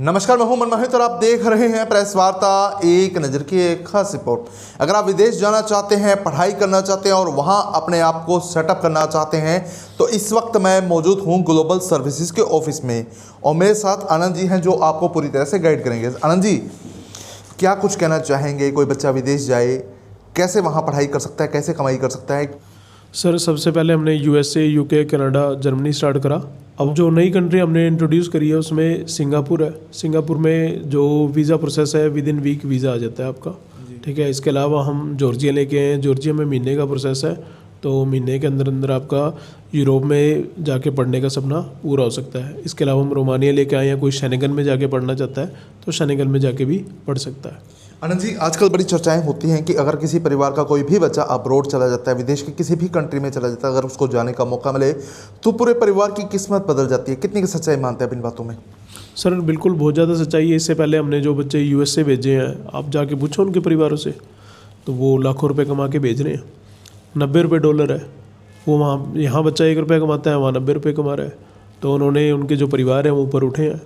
नमस्कार, मैं हूं मनमोहित और आप देख रहे हैं प्रेस वार्ता एक नज़र की एक खास रिपोर्ट। अगर आप विदेश जाना चाहते हैं, पढ़ाई करना चाहते हैं और वहां अपने आप को सेटअप करना चाहते हैं तो इस वक्त मैं मौजूद हूं ग्लोबल सर्विसेज के ऑफिस में और मेरे साथ आनंद जी हैं जो आपको पूरी तरह से गाइड करेंगे। आनंद जी, क्या कुछ कहना चाहेंगे? कोई बच्चा विदेश जाए, कैसे वहाँ पढ़ाई कर सकता है, कैसे कमाई कर सकता है? सर, सबसे पहले हमने USA, UK, Canada, Germany start करा। अब जो नई कंट्री हमने इंट्रोड्यूस करी है उसमें सिंगापुर है। सिंगापुर में जो वीज़ा प्रोसेस है विद इन वीक वीज़ा आ जाता है आपका, ठीक है। इसके अलावा हम जॉर्जिया लेके आए हैं। जॉर्जिया में महीने का प्रोसेस है, तो महीने के अंदर अंदर आपका यूरोप में जाके पढ़ने का सपना पूरा हो सकता है। इसके अलावा हम रोमानिया लेके आए हैं। कोई शेनेगन में जाके पढ़ना चाहता है तो शेनेगन में जाके भी पढ़ सकता है। आनंद जी, आजकल बड़ी चर्चाएं होती हैं कि अगर किसी परिवार का कोई भी बच्चा अब्रॉड चला जाता है, विदेश की किसी भी कंट्री में चला जाता है, अगर उसको जाने का मौका मिले तो पूरे परिवार की किस्मत बदल जाती है। कितनी की सच्चाई मानते हैं इन बातों में? सर बिल्कुल, बहुत ज़्यादा सच्चाई है। इससे पहले हमने जो बच्चे यूएस से भेजे हैं, आप जाके पूछो उनके परिवारों से, तो वो लाखों रुपए कमा के भेज रहे हैं। 90 रुपये डॉलर है वो, वहाँ यहाँ बच्चा 1 रुपया कमाता है, वहाँ 90 रुपये कमा रहा है। तो उन्होंने, उनके जो परिवार हैं वो ऊपर उठे हैं।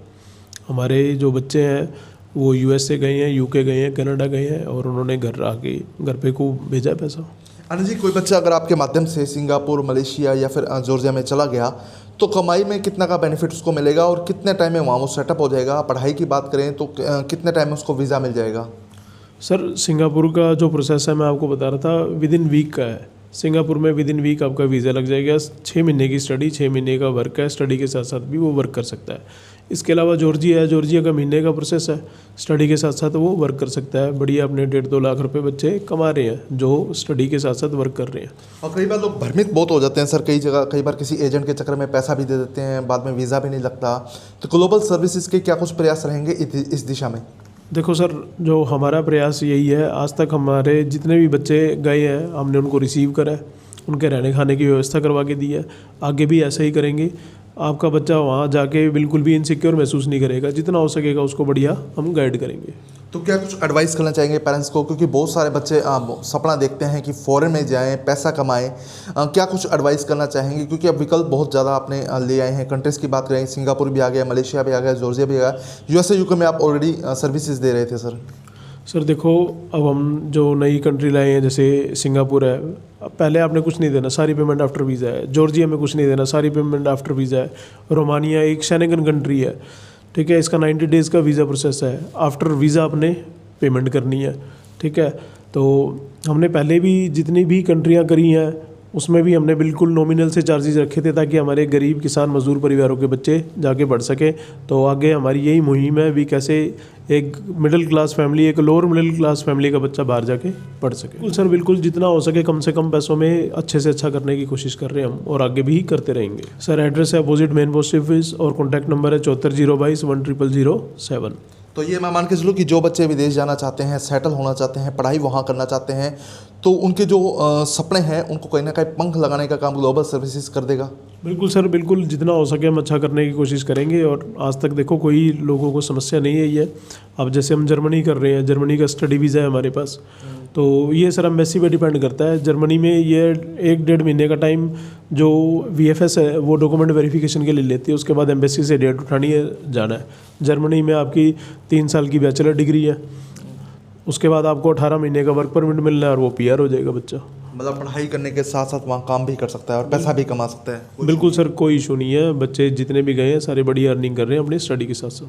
हमारे जो बच्चे हैं वो यूएस से गए हैं, यूके गए हैं, कनाडा गए हैं और उन्होंने घर पे को भेजा है पैसा। आनंद जी, कोई बच्चा अगर आपके माध्यम से सिंगापुर, मलेशिया या फिर जॉर्जिया में चला गया तो कमाई में कितना का बेनिफिट उसको मिलेगा और कितने टाइम में वहाँ वो सेटअप हो जाएगा? पढ़ाई की बात करें तो कितने टाइम में उसको वीज़ा मिल जाएगा? सर, सिंगापुर का जो प्रोसेस है मैं आपको बता रहा था, विद इन वीक का है। सिंगापुर में विद इन वीक आपका वीज़ा लग जाएगा। 6 महीने की स्टडी, 6 महीने का वर्क है। स्टडी के साथ साथ भी वो वर्क कर सकता है। इसके अलावा जॉर्जिया है, जॉर्जिया का महीने का प्रोसेस है। स्टडी के साथ साथ वो वर्क कर सकता है। बढ़िया, अपने 1.5-2 लाख रुपए बच्चे कमा रहे हैं जो स्टडी के साथ साथ वर्क कर रहे हैं। और कई बार लोग भ्रमित बहुत हो जाते हैं सर, कई जगह कई बार किसी एजेंट के चक्कर में पैसा भी दे देते हैं, बाद में वीज़ा भी नहीं लगता। तो ग्लोबल सर्विसेज के क्या कुछ प्रयास रहेंगे इस दिशा में? देखो सर, जो हमारा प्रयास यही है, आज तक हमारे जितने भी बच्चे गए हैं हमने उनको रिसीव करा है, उनके रहने खाने की व्यवस्था करवा के दी है। आगे भी ऐसा ही करेंगे। आपका बच्चा वहाँ जाके बिल्कुल भी इनसिक्योर महसूस नहीं करेगा। जितना हो सकेगा उसको बढ़िया हम गाइड करेंगे। तो क्या कुछ एडवाइस करना चाहेंगे पेरेंट्स को, क्योंकि बहुत सारे बच्चे सपना देखते हैं कि फॉरेन में जाएं, पैसा कमाएं, क्या कुछ एडवाइस करना चाहेंगे? क्योंकि अब विकल्प बहुत ज़्यादा आपने ले आए हैं। कंट्रीज़ की बात करें, सिंगापुर भी आ गया, मलेशिया भी आ गया, जॉर्जिया भी आ गया, यूएसए, यूके में आप ऑलरेडी सर्विसेज दे रहे थे सर। देखो, अब हम जो नई कंट्री लाए हैं जैसे सिंगापुर है, पहले आपने कुछ नहीं देना, सारी पेमेंट आफ्टर वीज़ा है। जॉर्जिया में कुछ नहीं देना, सारी पेमेंट आफ्टर वीज़ा है। रोमानिया एक शेनेगन कंट्री है, ठीक है। इसका 90 डेज़ का वीज़ा प्रोसेस है। आफ्टर वीज़ा आपने पेमेंट करनी है, ठीक है। तो हमने पहले भी जितनी भी कंट्रियां करी हैं उसमें भी हमने बिल्कुल नॉमिनल से चार्जेस रखे थे ताकि हमारे गरीब किसान मजदूर परिवारों के बच्चे जाके पढ़ सके। तो आगे हमारी यही मुहिम है भी कैसे एक मिडिल क्लास फैमिली, एक लोअर मिडिल क्लास फैमिली का बच्चा बाहर जाके पढ़ सके। बिल्कुल सर, बिल्कुल जितना हो सके कम से कम पैसों में अच्छे से अच्छा करने की कोशिश कर रहे हैं हम और आगे भी करते रहेंगे। सर, एड्रेस है अपोजिट मेन पोस्ट ऑफिस और कॉन्टैक्ट नंबर है 7402210007। तो ये मैं मान के चलूँ कि जो बच्चे विदेश जाना चाहते हैं, सेटल होना चाहते हैं, पढ़ाई वहाँ करना चाहते हैं, तो उनके जो सपने हैं उनको कहीं ना कहीं पंख लगाने का काम ग्लोबल सर्विसेज कर देगा। बिल्कुल सर, बिल्कुल जितना हो सके हम अच्छा करने की कोशिश करेंगे। और आज तक देखो कोई लोगों को समस्या नहीं है ये। अब जैसे हम जर्मनी कर रहे हैं, जर्मनी का स्टडी वीज़ा है हमारे पास, तो ये सर एम्बेसी पे डिपेंड करता है। जर्मनी में ये 1-1.5 महीने का टाइम जो VFS है वो डॉक्यूमेंट वेरिफिकेशन के लिए लेती है। उसके बाद एम्बेसी से डेट उठानी है, जाना है। जर्मनी में आपकी 3 साल की बैचलर डिग्री है, उसके बाद आपको 18 महीने का वर्क परमिट मिलना है और वो PR हो जाएगा बच्चा। मतलब पढ़ाई करने के साथ साथ वहाँ काम भी कर सकता है और पैसा भी कमा सकता है। बिल्कुल सर, कोई इशू नहीं है। बच्चे जितने भी गए हैं सारे बड़ी अर्निंग कर रहे हैं अपनी स्टडी के साथ साथ।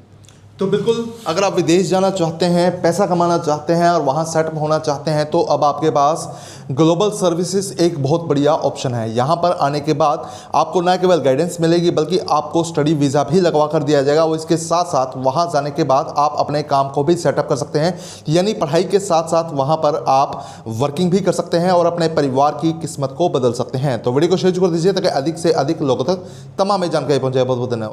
तो बिल्कुल, अगर आप विदेश जाना चाहते हैं, पैसा कमाना चाहते हैं और वहाँ सेटअप होना चाहते हैं तो अब आपके पास ग्लोबल सर्विसेज एक बहुत बढ़िया ऑप्शन है। यहाँ पर आने के बाद आपको न केवल गाइडेंस मिलेगी बल्कि आपको स्टडी वीज़ा भी लगवा कर दिया जाएगा और इसके साथ साथ वहाँ जाने के बाद आप अपने काम को भी सेटअप कर सकते हैं। यानी पढ़ाई के साथ साथ वहाँ पर आप वर्किंग भी कर सकते हैं और अपने परिवार की किस्मत को बदल सकते हैं। तो वीडियो को शेयर कर दीजिए ताकि अधिक से अधिक लोगों तक तमाम जानकारी पहुँचाए। बहुत बहुत धन्यवाद।